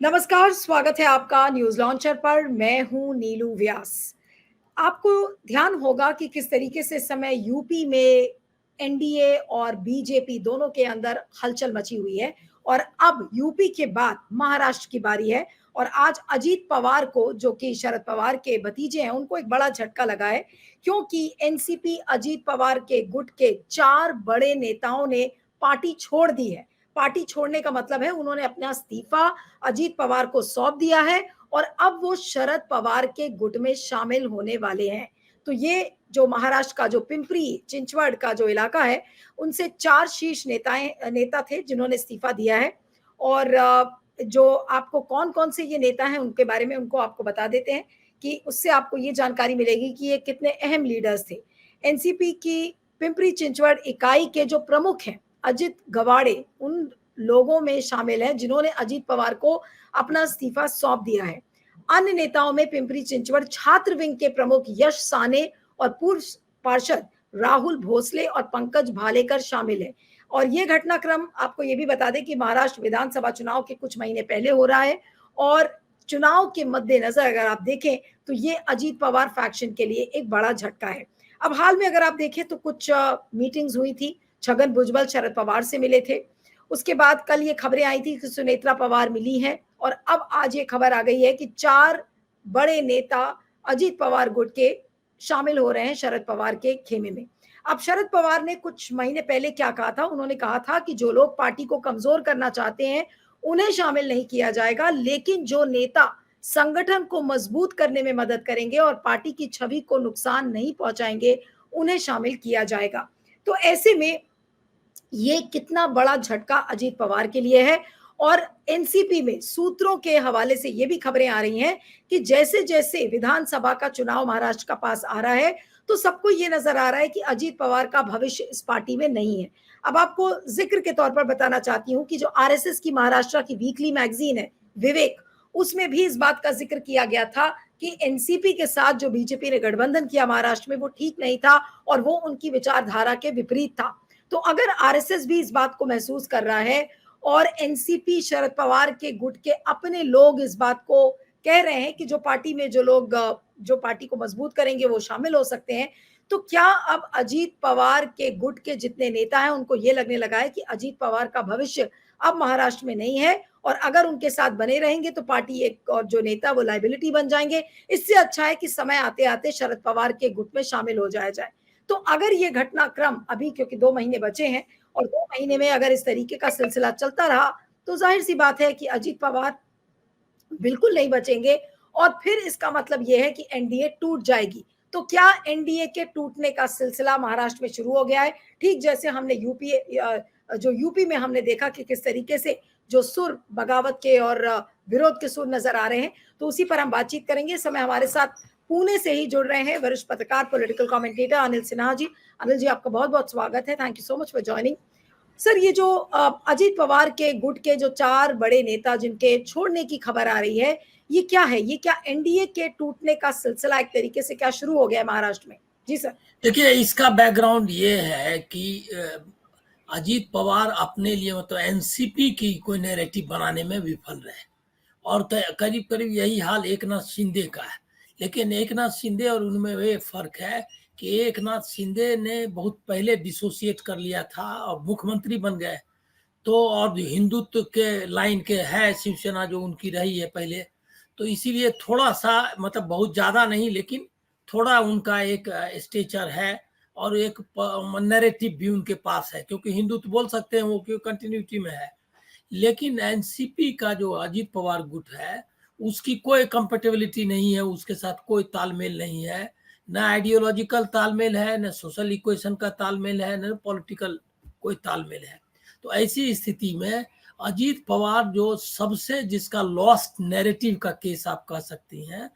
नमस्कार, स्वागत है आपका न्यूज़ लॉन्चर पर। मैं हूँ नीलू व्यास। आपको ध्यान होगा कि किस तरीके से इस समय यूपी में एनडीए और बीजेपी दोनों के अंदर हलचल मची हुई है और अब यूपी के बाद महाराष्ट्र की बारी है और आज अजीत पवार को, जो कि शरद पवार के भतीजे हैं, उनको एक बड़ा झटका लगा है क्योंकि एनसीपी अजीत पवार के गुट के 4 बड़े नेताओं ने पार्टी छोड़ दी है। पार्टी छोड़ने का मतलब है उन्होंने अपना इस्तीफा अजीत पवार को सौंप दिया है और अब वो शरद पवार के गुट में शामिल होने वाले हैं। तो ये जो महाराष्ट्र का जो पिंपरी चिंचवड़ का जो इलाका है, उनसे 4 शीर्ष नेता थे जिन्होंने इस्तीफा दिया है और जो आपको कौन-कौन से ये नेता हैं उनके बारे में उनको आपको बता देते हैं कि उससे आपको ये जानकारी मिलेगी कि ये कितने अहम लीडर्स थे। एनसीपी की पिंपरी चिंचवड़ इकाई के जो प्रमुख हैं, अजित गवाड़े, उन लोगों में शामिल हैं जिन्होंने अजीत पवार को अपना इस्तीफा सौंप दिया है। अन्य नेताओं में पिंपरी चिंचवड़ छात्र विंग के प्रमुख यश साने और पूर्व पार्षद राहुल भोसले और पंकज भालेकर शामिल हैं। और ये घटनाक्रम आपको ये भी बता दें कि महाराष्ट्र विधानसभा चुनाव के कुछ महीने पहले हो रहा है और चुनाव के मद्देनजर अगर आप देखें तो ये अजीत पवार फैक्शन के लिए एक बड़ा झटका है। अब हाल में अगर आप देखें तो कुछ मीटिंग्स हुई थी। छगन भुजबल शरद पवार से मिले थे। उसके बाद कल ये खबरें आई थी कि सुनेत्रा पवार मिली हैं और अब आज ये खबर आ गई है कि 4 बड़े नेता अजीत पवार गुट के शामिल हो रहे हैं शरद पवार के खेमे में। अब शरद पवार ने कुछ महीने पहले क्या कहा था? उन्होंने कहा था कि जो लोग पार्टी को कमजोर करना चाहते हैं, उन्हें शामिल नहीं किया जाएगा, लेकिन जो नेता संगठन को मजबूत करने में मदद करेंगे और पार्टी की छवि को नुकसान नहीं पहुंचाएंगे, उन्हें शामिल किया जाएगा। तो ऐसे में ये कितना बड़ा झटका अजीत पवार के लिए है और एनसीपी में सूत्रों के हवाले से ये भी खबरें आ रही हैं कि जैसे-जैसे विधानसभा का चुनाव महाराष्ट्र का पास आ रहा है, तो सबको ये नजर आ रहा है कि अजीत पवार का भविष्य इस पार्टी में नहीं है। अब आपको जिक्र के तौर पर बताना चाहती हूँ कि जो आरएसएस की महाराष्ट्र की वीकली मैगजीन है, विवेक, उसमें भी इस बात का जिक्र किया गया था कि एनसीपी के साथ जो बीजेपी ने गठबंधन किया महाराष्ट्र में, वो ठीक नहीं था और वो उनकी विचारधारा के विपरीत था। तो अगर आरएसएस भी इस बात को महसूस कर रहा है और एनसीपी शरद पवार के गुट के अपने लोग इस बात को कह रहे हैं कि जो पार्टी में जो लोग जो पार्टी को मजबूत करेंगे वो शामिल हो सकते हैं, तो क्या अब अजीत पवार के गुट के जितने नेता हैं उनको ये लगने लगा है कि अजीत पवार का भविष्य अब महाराष्ट्र में नहीं है और अगर उनके साथ बने रहेंगे तो पार्टी एक और जो नेता वो लाइबिलिटी बन जाएंगे। इससे अच्छा है कि समय आते आते शरद पवार के गुट में शामिल हो जाया जाए। तो अगर ये घटनाक्रम अभी, क्योंकि 2 महीने बचे हैं और 2 महीने में अगर इस तरीके का सिलसिला चलता रहा, तो ज़ाहिर-सी बात है कि अजीत पवार बिल्कुल नहीं बचेंगे और फिर इसका मतलब ये है कि एनडीए टूट जाएगी। तो क्या एनडीए के टूटने का सिलसिला महाराष्ट्र में शुरू हो गया है? ठीक जैसे हमने जो यूपी में हमने देखा कि किस तरीके से जो सुर बगावत के और विरोध के सुर नज़र आ रहे हैं, तो उसी पर हम बातचीत करेंगे। इस समय हमारे साथ पुणे से ही जुड़ रहे हैं वरिष्ठ पत्रकार, पॉलिटिकल कमेंटेटर अनिल सिन्हा जी। अनिल जी, आपका बहुत-बहुत स्वागत है। Thank you so much for joining. Sir, ये जो अजीत पवार के गुट के जो 4 बड़े नेता जिनके छोड़ने की खबर आ रही है, ये क्या है? ये क्या एनडीए के टूटने का सिलसिला एक तरीके से क्या शुरू हो गया है महाराष्ट्र में? जी सर। देखिए, इसका बैकग्राउंड ये है कि अजीत पवार अपने लिए मतलब एनसीपी की कोई नैरेटिव बनाने में विफल रहे और करीब करीब यही हाल एकनाथ शिंदे का है। लेकिन एकनाथ शिंदे और उनमें ये फर्क है कि एकनाथ शिंदे ने बहुत पहले डिसोसिएट कर लिया था और मुख्यमंत्री बन गए। तो और हिंदुत्व के लाइन के है शिवसेना जो उनकी रही है पहले, तो इसीलिए थोड़ा सा मतलब बहुत ज़्यादा नहीं लेकिन थोड़ा उनका एक स्टेचर है और एक नैरेटिव भी उनके पास है, क्योंकि हिंदुत्व बोल सकते हैं वो क्यों कंटिन्यूटी में है। लेकिन एनसीपी का जो अजीत पवार गुट है उसकी कोई कंपेटेबिलिटी नहीं है, उसके साथ कोई तालमेल नहीं है, ना आइडियोलॉजिकल तालमेल है, ना सोशल इक्वेशन का तालमेल है, ना पॉलिटिकल कोई तालमेल है। तो ऐसी स्थिति में अजीत पवार जो सबसे जिसका लॉस्ट नैरेटिव का केस आप कह सकती हैं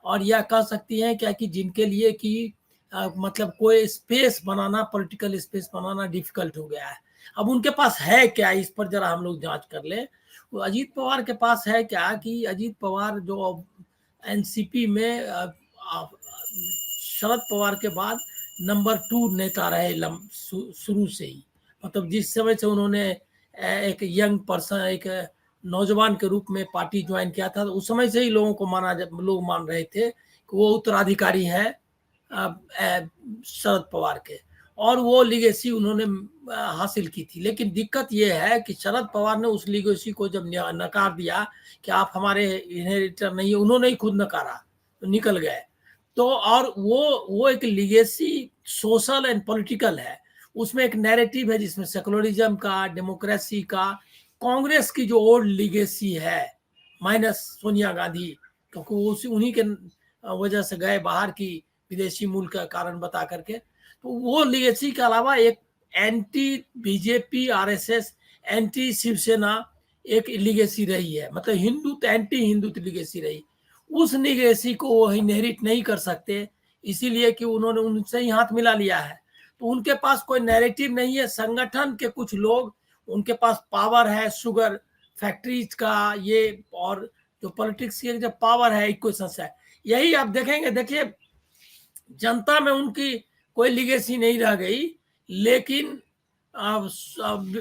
और यह कह सकती हैं क्या कि जिनके लिए कि मतलब कोई स्पेस बनाना, पॉलिटिकल स्पेस बनाना डिफिकल्ट हो गया है। अब उनके पास है क्या, इस पर जरा हम लोग जांच कर लें। तो अजीत पवार के पास है क्या कि अजीत पवार जो एनसीपी में शरद पवार के बाद नंबर 2 नेता रहे शुरू से ही। मतलब जिस समय से उन्होंने एक यंग पर्सन, एक नौजवान के रूप में पार्टी ज्वाइन किया था, तो उस समय से ही लोग मान रहे थे कि वो उत्तराधिकारी हैं शरद पवार के, और वो लिगेसी उन्होंने हासिल की थी। लेकिन दिक्कत ये है कि शरद पवार ने उस लिगेसी को जब नकार दिया कि आप हमारे इनहेरिटर नहीं है, उन्होंने ही खुद नकारा, तो निकल गए। तो और वो एक लिगेसी सोशल एंड पॉलिटिकल है, उसमें एक नैरेटिव है जिसमें सेकुलरिज्म का, डेमोक्रेसी का, कांग्रेस की जो ओल्ड लिगेसी है माइनस सोनिया गांधी, क्योंकि वो उन्हीं के वजह से गए बाहर की विदेशी मूल का कारण बता करके, तो वो लिगेसी के अलावा एक anti BJP RSS anti Shiv Sena एक लिगेसी रही है, मतलब हिंदुत्व एंटी हिंदुत्व लिगेसी रही। उस लिगेसी को वो इनहेरिट नहीं कर सकते, इसीलिए कि उन्होंने उनसे ही हाथ मिला लिया है, तो उनके पास कोई नैरेटिव नहीं है। संगठन के कुछ लोग, उनके पास पावर है, शुगर फैक्ट्रीज का ये, और जो पॉलिटिक्स की जो पावर है, इक्वेशन है, यही आप देखेंगे। देखिए जनता में उनकी कोई लिगेसी नहीं रह गई, लेकिन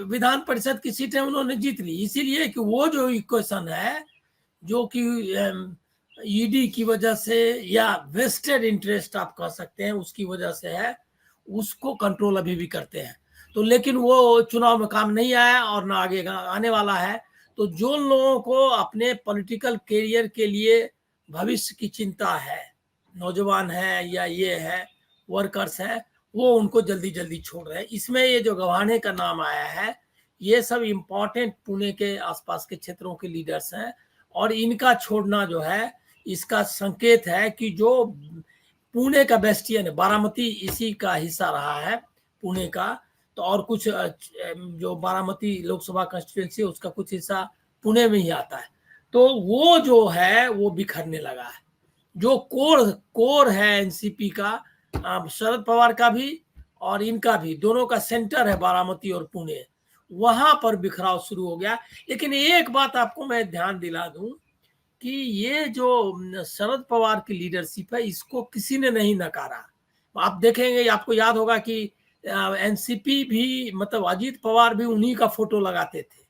विधान परिषद की सीटें उन्होंने जीत ली, इसीलिए कि वो जो इक्वेशन है, जो कि ईडी की वजह से या वेस्टेड इंटरेस्ट आप कह सकते हैं उसकी वजह से है, उसको कंट्रोल अभी भी करते हैं। तो लेकिन वो चुनाव में काम नहीं आया और ना आगे आने वाला है। तो जो लोगों को अपने पॉलिटिकल कैरियर के लिए भविष्य की चिंता है, नौजवान है या ये है वर्कर्स है, वो उनको जल्दी जल्दी छोड़ रहे हैं। इसमें ये जो गवाने का नाम आया है, ये सब इम्पोर्टेंट पुणे के आसपास के क्षेत्रों के लीडर्स हैं, और इनका छोड़ना जो है इसका संकेत है कि जो पुणे का बेस्टियन है, बारामती इसी का हिस्सा रहा है पुणे का, तो और कुछ जो बारामती लोकसभा कंस्टिट्यूएंसी है उसका कुछ हिस्सा पुणे में ही आता है, तो वो जो है वो बिखरने लगा है। जो कोर है एनसीपी का, शरद पवार का भी और इनका भी, दोनों का सेंटर है बारामती और पुणे, वहां पर बिखराव शुरू हो गया। लेकिन एक बात आपको मैं ध्यान दिला दूं कि ये जो शरद पवार की लीडरशिप है, इसको किसी ने नहीं नकारा। आप देखेंगे, आपको याद होगा कि एनसीपी भी, मतलब अजीत पवार भी उन्हीं का फोटो लगाते थे,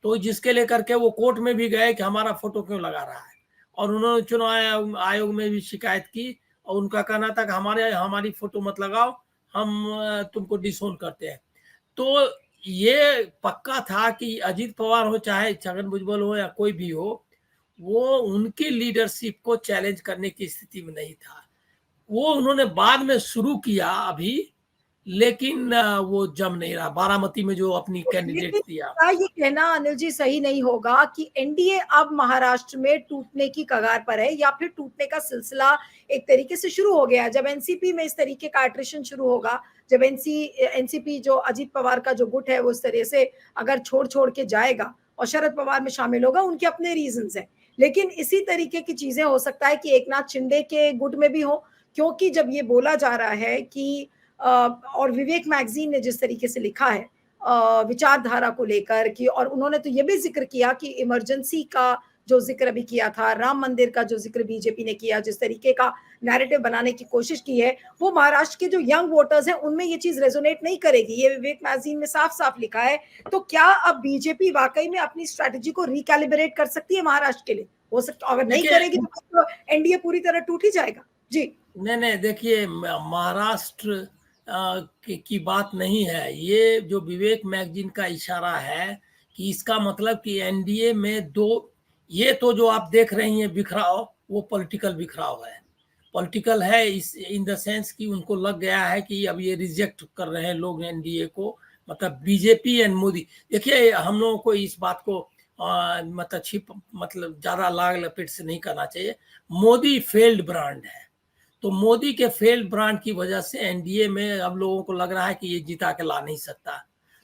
तो जिसके लेकर के वो कोर्ट में भी गए कि हमारा फोटो क्यों लगा रहा है, और उन्होंने चुनाव आयोग में भी शिकायत की, और उनका कहना था कि हमारी फोटो मत लगाओ, हम तुमको डिसोन करते हैं। तो ये पक्का था कि अजीत पवार हो चाहे छगन भुजबल हो या कोई भी हो, वो उनकी लीडरशिप को चैलेंज करने की स्थिति में नहीं था। वो उन्होंने बाद में शुरू किया अभी, लेकिन वो जम नहीं रहा, बारामती में जो अपनी कैंडिडेट दिया। क्या ये कहना अनिल जी सही नहीं होगा कि एनडीए अब महाराष्ट्र में टूटने की कगार पर है, या फिर टूटने का सिलसिला एक तरीके से शुरू हो गया? जब एनसीपी में इस तरीके का अट्रिशन शुरू होगा, जब एनसीपी जो अजीत पवार का जो गुट है वो इस तरह से अगर छोड़ छोड़ के जाएगा और शरद पवार में शामिल होगा, उनके अपने रीजंस हैं, लेकिन इसी तरीके की चीजें हो सकता है कि एकनाथ शिंदे के गुट में भी हो, क्योंकि जब ये बोला जा रहा है कि और विवेक मैगजीन ने जिस तरीके से लिखा है विचारधारा को लेकर कि, और उन्होंने तो ये भी जिक्र किया कि इमरजेंसी का जो जिक्र अभी किया था, राम मंदिर का जो जिक्र बीजेपी ने किया, जिस तरीके का नैरेटिव बनाने की कोशिश की है, वो महाराष्ट्र के जो यंग वोटर्स हैं उनमें ये चीज रेजोनेट नहीं करेगी, ये विवेक मैगजीन में साफ साफ लिखा है। तो क्या अब बीजेपी वाकई में अपनी स्ट्रैटेजी को रिकैलिब्रेट कर सकती है महाराष्ट्र के लिए? हो सकता, अगर नहीं करेगी तो एनडीए पूरी तरह टूट ही जाएगा। जी नहीं, देखिए महाराष्ट्र की बात नहीं है, ये जो विवेक मैगजीन का इशारा है कि इसका मतलब कि एनडीए में दो, ये तो जो आप देख रही हैं बिखराव, वो पॉलिटिकल बिखराव है। पॉलिटिकल है इस इन द सेंस कि उनको लग गया है कि अब ये रिजेक्ट कर रहे हैं लोग एनडीए को, मतलब बीजेपी एंड मोदी। देखिए हम लोगों को इस बात को मतलब ज्यादा लाग लपेट से नहीं करना चाहिए। मोदी फेल्ड ब्रांड है, तो मोदी के फेल्ड ब्रांड की वजह से एनडीए में अब लोगों को लग रहा है कि ये जिता के ला नहीं सकता,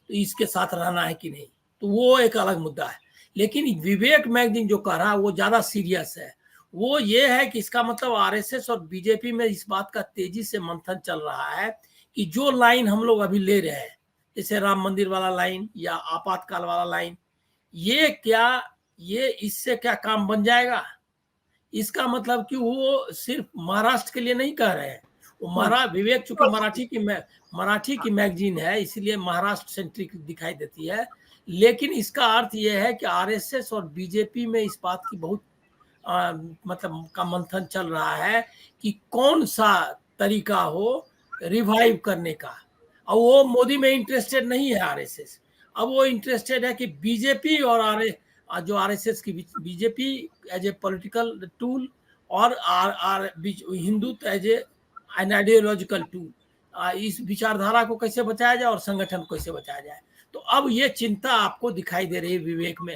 तो इसके साथ रहना है कि नहीं, तो वो एक अलग मुद्दा है। लेकिन विवेक मैगजीन जो कह रहा है वो ज्यादा सीरियस है। वो ये है कि इसका मतलब आरएसएस और बीजेपी में इस बात का तेजी से मंथन चल रहा है कि जो लाइन हम लोग अभी ले रहे हैं, जैसे राम मंदिर वाला लाइन या आपातकाल वाला लाइन, ये इससे क्या काम बन जाएगा? इसका मतलब कि वो सिर्फ महाराष्ट्र के लिए नहीं कह रहे हैं, वो विवेक चूंकि मराठी की मैगजीन है, इसलिए महाराष्ट्र सेंट्रिक दिखाई देती है, लेकिन इसका अर्थ यह है कि आरएसएस और बीजेपी में इस बात की बहुत मतलब का मंथन चल रहा है कि कौन सा तरीका हो रिवाइव करने का। और वो मोदी में इंटरेस्टेड नहीं है आरएसएस, अब वो इंटरेस्टेड है कि बीजेपी और जो आरएसएस की BJP as a political tool और Hindutva as a an ideological tool, इस विचारधारा को कैसे बचाया जाए और संगठन को कैसे बचाया जाए। तो अब ये चिंता आपको दिखाई दे रही है विवेक में।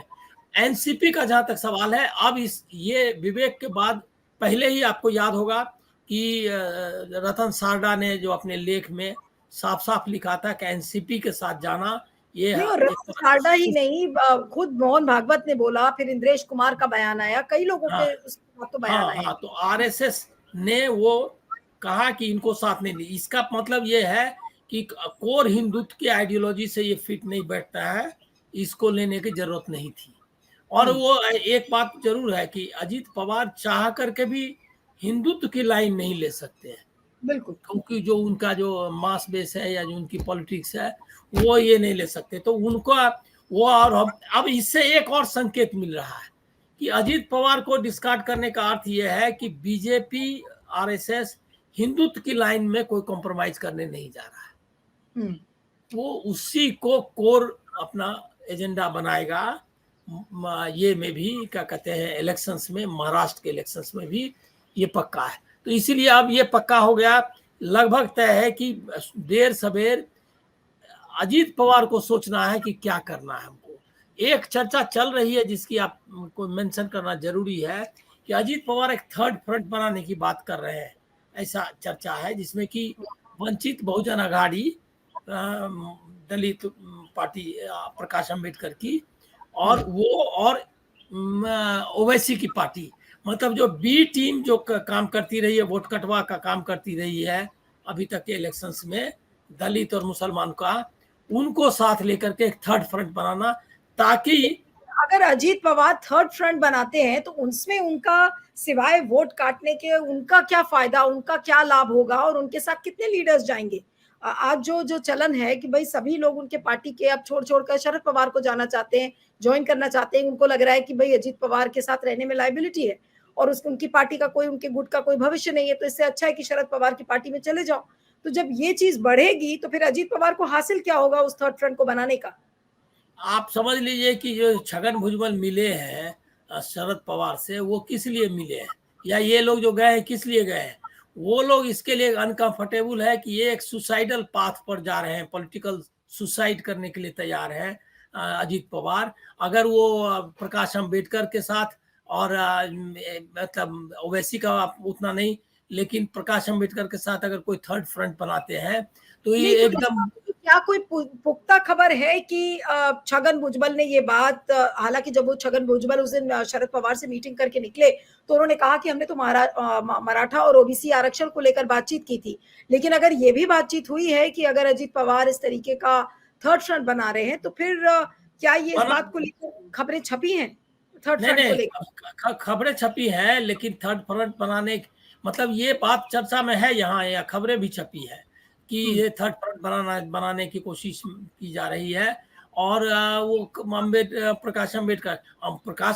एनसीपी का जहां तक सवाल है, अब ये विवेक के बाद पहले ही आपको याद होगा कि रतन सारडा ने जो अपने लेख में साफ साफ लिखा था कि एनसीपी के साथ जाना ये नहीं, और रतन टाटा ही नहीं, खुद मोहन भागवत ने बोला, फिर इंद्रेश कुमार का बयान आया, कई लोगों हाँ, के उसके बाद तो बयान आया। हाँ, तो आरएसएस ने वो कहा कि इनको साथ नहीं ली। इसका मतलब ये है कि कोर हिंदुत्व की आइडियोलॉजी से ये फिट नहीं बैठता है, इसको लेने की जरूरत नहीं थी। और वो एक बात जरूर है कि अजीत पवार चाह करके भी हिंदुत्व की लाइन नहीं ले सकते हैं, बिल्कुल, क्योंकि जो उनका जो मास बेस है या जो उनकी पॉलिटिक्स है वो ये नहीं ले सकते। तो उनको वो, और अब इससे एक और संकेत मिल रहा है कि अजीत पवार को डिस्कार्ड करने का अर्थ यह है कि बीजेपी आरएसएस हिंदुत्व की लाइन में कोई कॉम्प्रोमाइज करने नहीं जा रहा है। वो उसी को कोर अपना एजेंडा बनाएगा। ये में भी क्या कहते हैं, इलेक्शंस में, महाराष्ट्र के इलेक्शंस में भी ये पक्का है। तो इसीलिए अब ये पक्का हो गया, लगभग तय है कि देर सवेर अजीत पवार को सोचना है कि क्या करना है हमको। एक चर्चा चल रही है जिसकी आपको मेंशन करना जरूरी है कि अजीत पवार एक थर्ड फ्रंट बनाने की बात कर रहे हैं, ऐसा चर्चा है, जिसमें कि वंचित बहुजन अघाड़ी, दलित पार्टी प्रकाश अम्बेडकर की, और वो और ओवैसी की पार्टी, मतलब जो बी टीम जो काम करती रही है, वोट कटवा का काम करती रही है अभी तक के इलेक्शंस में, दलित और मुसलमान का, उनको साथ लेकर के एक थर्ड फ्रंट बनाना, ताकि अगर अजीत पवार थर्ड फ्रंट बनाते हैं तो उसमें उनका सिवाय वोट काटने के उनका क्या फायदा, उनका क्या लाभ होगा, और उनके साथ कितने लीडर्स जाएंगे। आज जो चलन है कि भाई सभी लोग उनके पार्टी के अब छोड़ कर शरद पवार को जाना चाहते हैं, ज्वाइन करना चाहते हैं। उनको लग रहा है कि भाई अजीत पवार के साथ रहने में लाइबिलिटी है और उनकी पार्टी का कोई, उनके गुट का कोई भविष्य नहीं है, तो इससे अच्छा है कि शरद पवार की पार्टी में चले जाओ। तो जब ये चीज बढ़ेगी तो फिर अजीत पवार को हासिल क्या होगा उस थर्ड फ्रंट को बनाने का। आप समझ लीजिए कि जो छगन भुजबल मिले हैं शरद पवार से, वो किस लिए मिले हैं, या ये लोग जो गए हैं किस लिए गए हैं। वो लोग इसके लिए अनकंफर्टेबल है कि ये एक सुसाइडल पाथ पर जा रहे हैं, पॉलिटिकल सुसाइड करने के लिए तैयार है अजीत पवार। अगर वो प्रकाश अम्बेडकर के साथ और मतलब ओवैसी का उतना नहीं, लेकिन प्रकाश अम्बेडकर के साथ अगर कोई थर्ड फ्रंट बनाते हैं तो ये एकदम। क्या कोई पुख्ता खबर है कि छगन भुजबल ने ये बात, हालांकि जब वो छगन भुजबल उस दिन शरद पवार से मीटिंग करके निकले तो उन्होंने कहा कि हमने तो मराठा और ओबीसी आरक्षण को लेकर बातचीत की थी, लेकिन अगर ये भी बातचीत हुई है कि अगर अजीत पवार इस तरीके का थर्ड फ्रंट बना रहे हैं तो फिर क्या ये इस बात को लेकर खबरें छपी हैं थर्ड फ्रंट को लेकर? खबरें छपी हैं, लेकिन थर्ड फ्रंट बनाने मतलब ये बात चर्चा में है यहाँ, या खबरें भी छपी है कि ये थर्ड फ्रंट बनाने की कोशिश की जा रही है। और वो प्रकाश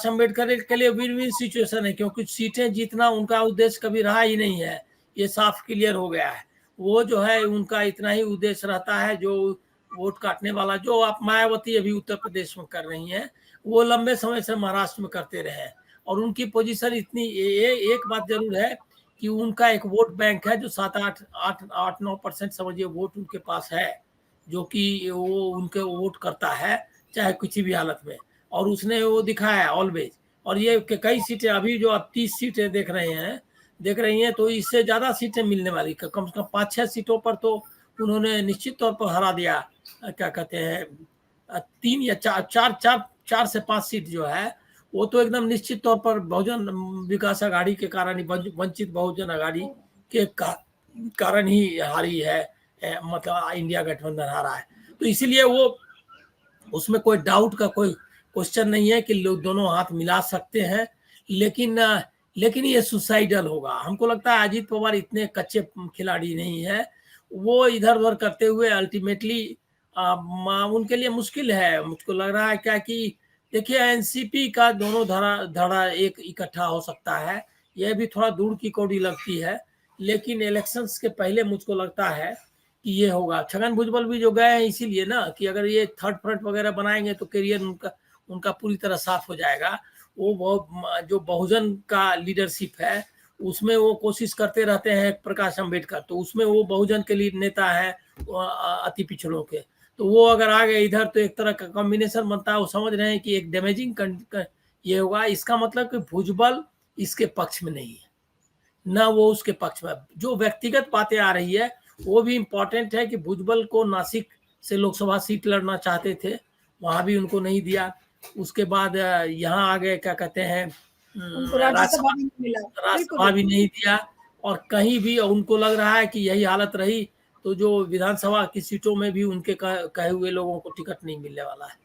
अम्बेडकर के लिए विन विन सिचुएशन है, क्योंकि सीटें जीतना उनका उद्देश्य कभी रहा ही नहीं है, ये साफ क्लियर हो गया है। वो जो है उनका इतना ही उद्देश्य रहता है, जो वोट काटने वाला जो आप मायावती अभी उत्तर प्रदेश में कर रही हैं, वो लंबे समय से महाराष्ट्र में करते रहे हैं। और उनकी पोजीशन इतनी, एक बात जरूर है कि उनका एक वोट बैंक है जो 7-8-9% समझिए वोट उनके पास है, जो कि वो उनके वोट करता है चाहे किसी भी हालत में, और उसने वो दिखाया है ऑलवेज। और ये कई सीटें अभी जो आप 30 सीटें देख रही हैं, तो इससे ज्यादा सीटें मिलने वाली, कम से कम 5-6 सीटों पर तो उन्होंने निश्चित तौर पर हरा दिया। क्या कहते हैं, 3 या 4 से 5 सीट जो है वो तो एकदम निश्चित तौर पर बहुजन विकास अघाड़ी के कारण ही, वंचित बहुजन अघाड़ी के कारण ही हारी है, मतलब इंडिया गठबंधन हारा है। तो इसीलिए वो, उसमें कोई डाउट का कोई क्वेश्चन नहीं है कि लोग दोनों हाथ मिला सकते हैं, लेकिन ये सुसाइडल होगा। हमको लगता है अजीत पवार इतने कच्चे खिलाड़ी नहीं है, वो इधर उधर करते हुए अल्टीमेटली उनके लिए मुश्किल है। मुझको लग रहा है क्या कि देखिए एनसीपी का दोनों धड़ा धड़ा एक इकट्ठा हो सकता है, यह भी थोड़ा दूर की कौड़ी लगती है, लेकिन इलेक्शंस के पहले मुझको लगता है कि ये होगा। छगन भुजबल भी जो गए हैं इसीलिए ना कि अगर ये थर्ड फ्रंट वगैरह बनाएंगे तो करियर उनका उनका पूरी तरह साफ हो जाएगा। वो जो बहुजन का लीडरशिप है उसमें वो कोशिश करते रहते हैं, प्रकाश अम्बेडकर तो उसमें वो बहुजन के लिए नेता है अति पिछड़ों के, तो वो अगर आ गए इधर तो एक तरह का कॉम्बिनेशन बनता है। वो समझ रहे हैं कि एक डैमेजिंग ये होगा। इसका मतलब कि भुजबल इसके पक्ष में नहीं है, ना वो उसके पक्ष में। जो व्यक्तिगत बातें आ रही है वो भी इम्पोर्टेंट है कि भुजबल को नासिक से लोकसभा सीट लड़ना चाहते थे, वहां भी उनको नहीं दिया। उसके बाद यहाँ आ गए क्या कहते हैं उनको राज्यसभा राज्यसभा भी नहीं मिला। बिल्कुल, राज्यसभा भी बिल्कुल। नहीं दिया। और कहीं भी उनको लग रहा है कि यही हालत रही तो जो विधानसभा की सीटों में भी उनके कहे हुए लोगों को टिकट नहीं मिलने वाला है।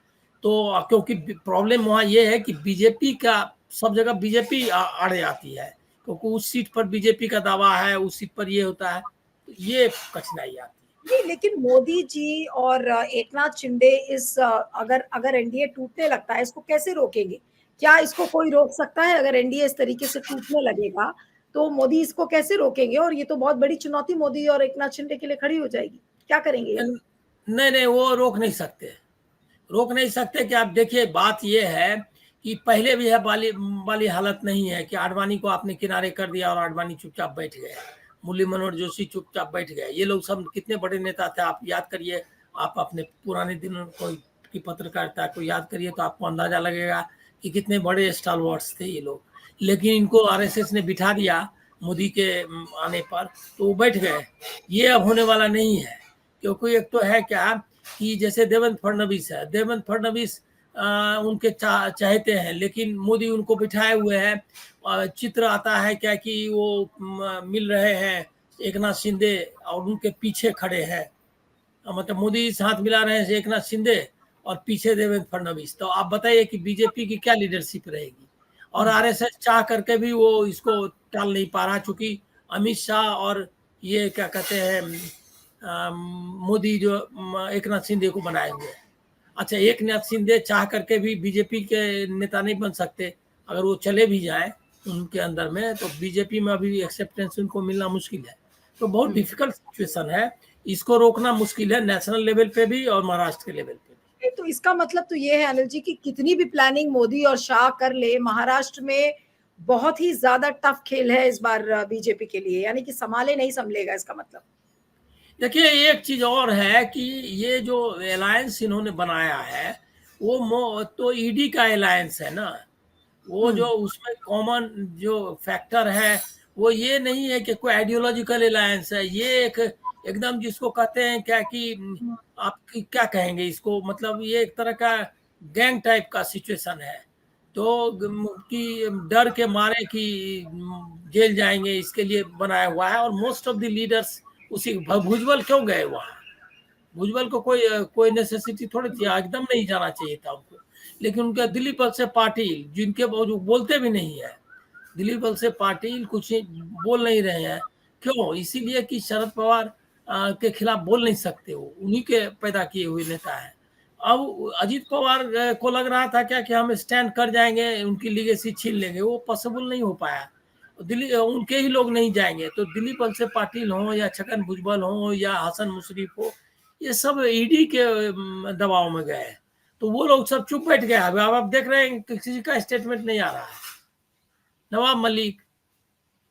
तो क्योंकि प्रॉब्लम वहाँ ये है कि बीजेपी का सब जगह बीजेपी अड़ जाती है, क्योंकि उस सीट पर बीजेपी का दावा है, उस सीट पर ये होता है, तो ये कठिनाई आती नहीं, लेकिन मोदी जी और एकनाथ शिंदे इस अगर अगर एनडीए टूटने लगता है, इसको कैसे रोकेंगे? क्या इसको कोई रोक सकता है? अगर एनडीए इस तरीके से टूटने लगेगा, तो मोदी इसको कैसे रोकेंगे? और ये तो बहुत बड़ी चुनौती मोदी और एकनाथ शिंदे के लिए खड़ी हो जाएगी। क्या करेंगे ये है। लोग? नहीं नहीं, वो रोक नहीं सकते। कि आप देखिए बात ये है कि पहले भी है वाली वाली हालत नहीं है कि आडवाणी को आपने किनारे कर दिया और आडवाणी चुपचाप बैठ गए, मुरली मनोहर जोशी चुपचाप बैठ गए। ये लोग सब कितने बड़े नेता थे, आप याद करिए। आप अपने पुराने दिनों को की पत्रकारिता को याद करिए तो आपको अंदाजा लगेगा कि कितने बड़े स्टालवर्ड्स थे ये लोग। लेकिन इनको आरएसएस ने बिठा दिया मोदी के आने पर, तो वो बैठ गए। ये अब होने वाला नहीं है, क्योंकि एक तो है क्या कि जैसे देवेंद्र फडणवीस है, देवेंद्र फडणवीस उनके चाहते हैं, लेकिन मोदी उनको बिठाए हुए हैं। चित्र आता है क्या कि वो मिल रहे हैं एकनाथ शिंदे और उनके पीछे खड़े हैं, मतलब मोदी साथ मिला रहे हैं एकनाथ शिंदे और पीछे देवेंद्र फडणवीस। तो आप बताइए कि बीजेपी की क्या लीडरशिप रहेगी। और आरएसएस चाह करके भी वो इसको टाल नहीं पा रहा, चूंकि अमित शाह और ये क्या कहते हैं मोदी जो एकनाथ शिंदे को बनाए हुए हैं। अच्छा, एकनाथ शिंदे चाह करके भी बीजेपी के नेता नहीं बन सकते। अगर वो चले भी जाए उनके अंदर में तो बीजेपी में अभी एक्सेप्टेंस उनको मिलना मुश्किल है। तो बहुत डिफिकल्ट सिचुएशन है, इसको रोकना मुश्किल है नेशनल लेवल पे भी और महाराष्ट्र के लेवल पे भी। तो इसका मतलब तो ये है अनिल जी कि कितनी भी प्लानिंग मोदी और शाह कर ले, महाराष्ट्र में बहुत ही ज्यादा टफ खेल है इस बार बीजेपी के लिए, यानी कि संभाले नहीं संभलेगा इसका मतलब। देखिए एक चीज और है कि ये जो अलायंस इन्होंने बनाया है वो तो ईडी का अलायंस है ना। वो जो उसमें कॉमन जो फैक्टर है वो ये नहीं है कि कोई आइडियोलॉजिकल अलायंस है। ये एक एकदम जिसको कहते हैं क्या कि आप क्या कहेंगे इसको, मतलब ये एक तरह का गैंग टाइप का सिचुएशन है। तो कि डर के मारे कि जेल जाएंगे इसके लिए बनाया हुआ है। और मोस्ट ऑफ द लीडर्स उसी भुजबल क्यों गए वहां? भुजबल को कोई कोई नेसेसिटी थोड़ी थी, एकदम नहीं जाना चाहिए था उनको। लेकिन उनका दिलीप वलसे पाटिल जिनके जो बोलते भी नहीं है, दिलीप वलसे पाटिल कुछ बोल नहीं रहे हैं। क्यों? इसीलिए कि शरद पवार के खिलाफ बोल नहीं सकते, वो उन्हीं के पैदा किए हुए नेता है। अब अजीत पवार को लग रहा था क्या कि हम स्टैंड कर जाएंगे, उनकी लीगेसी छीन लेंगे, वो पॉसिबल नहीं हो पाया। दिल्ली उनके ही लोग नहीं जाएंगे, तो दिलीप वलसे पाटिल हो या छगन भुजबल हो या हसन मुशरीफ हो, ये सब ईडी के दबाव में गए। तो वो लोग सब चुप बैठ गए। अब आप देख रहे हैं कि किसी का स्टेटमेंट नहीं आ रहा है। नवाब मलिक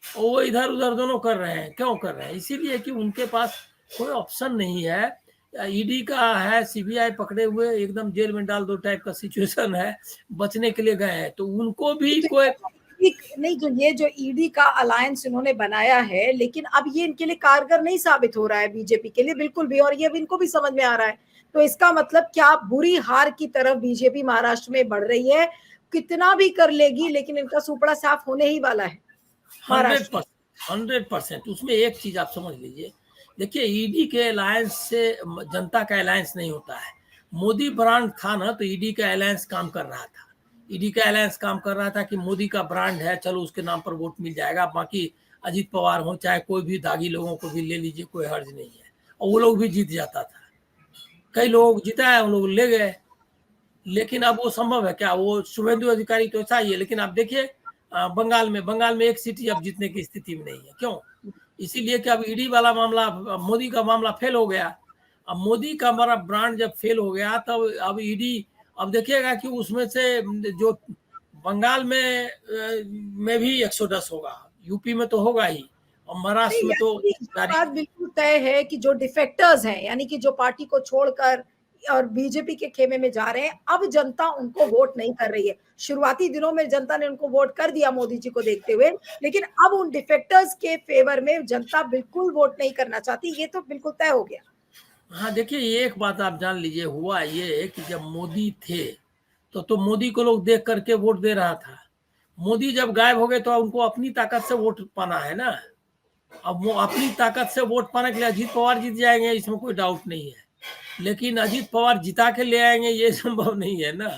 वो इधर उधर दोनों कर रहे हैं। क्यों कर रहे हैं? इसीलिए कि उनके पास कोई ऑप्शन नहीं है। ईडी का है, सीबीआई पकड़े हुए एकदम जेल में डाल दो टाइप का सिचुएशन है, बचने के लिए गए हैं। तो उनको भी कोई नहीं, जो ये जो ईडी का अलायंस इन्होंने बनाया है, लेकिन अब ये इनके लिए कारगर नहीं साबित हो रहा है बीजेपी के लिए बिल्कुल भी, और ये अब इनको भी समझ में आ रहा है। तो इसका मतलब क्या बुरी हार की तरफ बीजेपी महाराष्ट्र में बढ़ रही है? कितना भी कर लेगी लेकिन इनका सुपड़ा साफ होने ही वाला है महाराष्ट्र में। 100% उसमें एक चीज आप समझ लीजिए। देखिए ईडी के अलायंस से जनता का अलायंस नहीं होता है। मोदी ब्रांड था ना, तो ईडी का अलायंस काम कर रहा था। ईडी का अलायंस काम कर रहा था कि मोदी का ब्रांड है, चलो उसके नाम पर वोट मिल जाएगा। बाकी अजीत पवार हो चाहे कोई भी दागी लोगों को भी ले लीजिए, कोई हर्ज नहीं है, और वो लोग भी जीत जाता था। कई लोग जिताए, उन लोग ले गए। लेकिन अब वो संभव है क्या? वो शुभेंदु अधिकारी तो ऐसा ही है, लेकिन आप देखिए बंगाल में एक सीट अब जीतने की स्थिति में नहीं है। क्यों? इसीलिए कि अब ईडी वाला मामला, मोदी का मामला फेल हो गया। अब मोदी का हमारा ब्रांड जब फेल हो गया, तब अब ईडी, अब देखिएगा कि उसमें से जो बंगाल में भी 110 होगा, यूपी में तो होगा ही, और महाराष्ट्र नहीं, में तो यानी कि ये जारी। बात बिल्कुल तय है कि जो डिफेक्टर्स हैं, यानी कि जो पार्टी को छोड़कर और बीजेपी के खेमे में जा रहे हैं, अब जनता उनको वोट नहीं कर रही है। शुरुआती दिनों में जनता ने उनको वोट कर दिया मोदी जी को देखते हुए, लेकिन अब उन डिफेक्टर्स के फेवर में जनता बिल्कुल वोट नहीं करना चाहती, ये तो बिल्कुल तय हो गया। हाँ, देखिए एक बात आप जान लीजिए, हुआ ये कि जब मोदी थे तो मोदी को लोग देख करके वोट दे रहा था। मोदी जब गायब हो गए तो उनको अपनी ताकत से वोट पाना है ना। अब वो अपनी ताकत से वोट पाने के लिए अजीत पवार जीत जाएंगे, इसमें कोई डाउट नहीं है, लेकिन अजीत पवार जिता के ले आएंगे ये संभव नहीं है ना।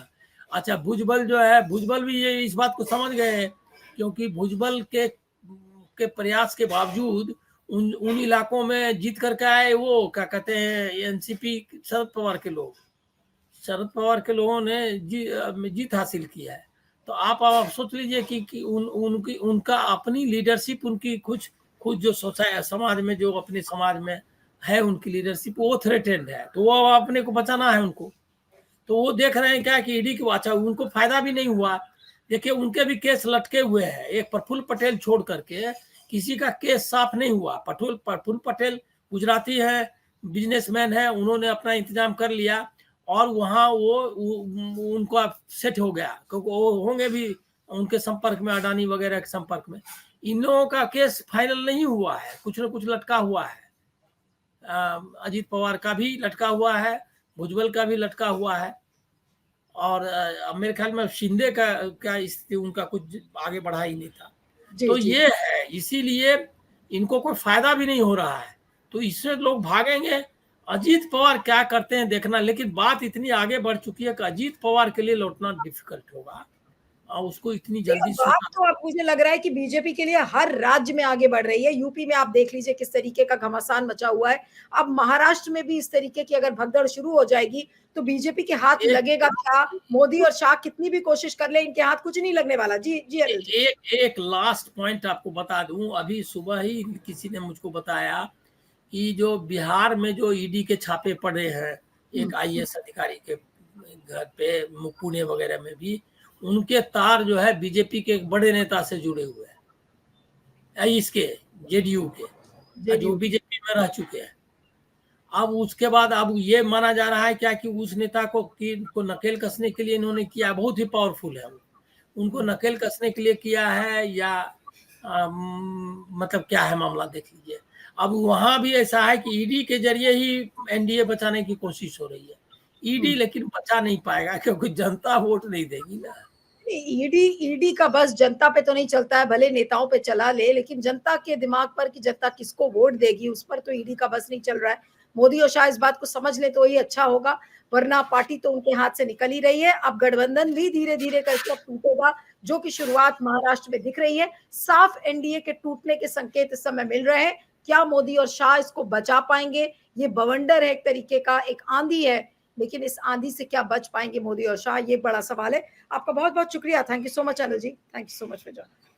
अच्छा, भुजबल जो है, भुजबल भी ये इस बात को समझ गए हैं, क्योंकि भुजबल के प्रयास के बावजूद उन इलाकों में जीत करके आए, वो क्या कहते हैं, एनसीपी, शरद पवार के लोगों ने जीत हासिल किया है। तो आप सोच लीजिए कि उनका अपनी लीडरशिप, उनकी कुछ खुद जो समाज में, जो अपने समाज में है उनकी लीडरशिप, वो थ्रेटेंड है, तो वो अपने को बचाना है उनको। तो वो देख रहे हैं क्या कि ईडी की, अच्छा उनको फायदा भी नहीं हुआ। देखिए उनके भी केस लटके हुए हैं, एक प्रफुल्ल पटेल छोड़ करके किसी का केस साफ नहीं हुआ। प्रफुल्ल पटेल गुजराती है, बिजनेसमैन है, उन्होंने अपना इंतजाम कर लिया और वहाँ वो उनको सेट हो गया, क्योंकि वो होंगे भी उनके संपर्क में, अडानी वगैरह के संपर्क में। इन लोगों का केस फाइनल नहीं हुआ है, कुछ न कुछ लटका हुआ है। अजीत पवार का भी लटका हुआ है, भुजबल का भी लटका हुआ है, और मेरे ख्याल में शिंदे का स्थिति उनका कुछ आगे बढ़ा ही नहीं था। जी, तो जी। ये है, इसीलिए इनको कोई फायदा भी नहीं हो रहा है, तो इससे लोग भागेंगे। अजीत पवार क्या करते हैं देखना, लेकिन बात इतनी आगे बढ़ चुकी है कि अजीत पवार के लिए लौटना डिफिकल्ट होगा, और उसको इतनी नहीं, जल्दी अब बात स्वीकार। तो अब मुझे लग रहा है कि बीजेपी के लिए हर राज्य में आगे बढ़ रही है। यूपी में आप देख लीजिए किस तरीके का घमासान मचा हुआ है। अब महाराष्ट्र में भी इस तरीके की अगर भगदड़ शुरू हो जाएगी तो बीजेपी के हाथ एक लगेगा क्या? मोदी और शाह कितनी भी कोशिश कर ले, इनके हाथ कुछ नहीं लगने वाला। जी, जी अनिल जी। एक लास्ट पॉइंट आपको बता दूं, अभी सुबह ही किसी ने मुझको बताया कि जो बिहार में जो ईडी के छापे पड़े हैं, एक आईएएस अधिकारी के घर पे, पुणे वगैरह में भी, उनके तार जो है बीजेपी के एक बड़े नेता से जुड़े हुए हैं, इसके जेडीयू के, जो जेडीयू के। बीजेपी में रह चुके हैं। अब उसके बाद अब ये माना जा रहा है क्या कि उस नेता को नकेल कसने के लिए इन्होंने किया, बहुत ही पावरफुल है वो, उनको नकेल कसने के लिए किया है, या मतलब क्या है मामला देख लीजिए। अब वहां भी ऐसा है कि ईडी के जरिए ही एनडीए बचाने की कोशिश हो रही है। ईडी लेकिन बचा नहीं पाएगा, क्योंकि जनता वोट नहीं देगी ना। ईडी ईडी का बस जनता पे तो नहीं चलता है, भले नेताओं पे चला ले, लेकिन जनता के दिमाग पर कि जनता किसको वोट देगी उस पर तो ईडी का बस नहीं चल रहा है। मोदी और शाह इस बात को समझ ले तो ही अच्छा होगा, वरना पार्टी तो उनके हाथ से निकल ही रही है। अब गठबंधन भी धीरे धीरे करके अब टूटेगा, जो कि शुरुआत महाराष्ट्र में दिख रही है। साफ एनडीए के टूटने के संकेत इस समय मिल रहे हैं। क्या मोदी और शाह इसको बचा पाएंगे? ये बवंडर है एक तरीके का, एक आंधी है, लेकिन इस आंधी से क्या बच पाएंगे मोदी और शाह, ये बड़ा सवाल है। आपका बहुत बहुत शुक्रिया। Thank you so much Anil ji. Thank you so much for joining.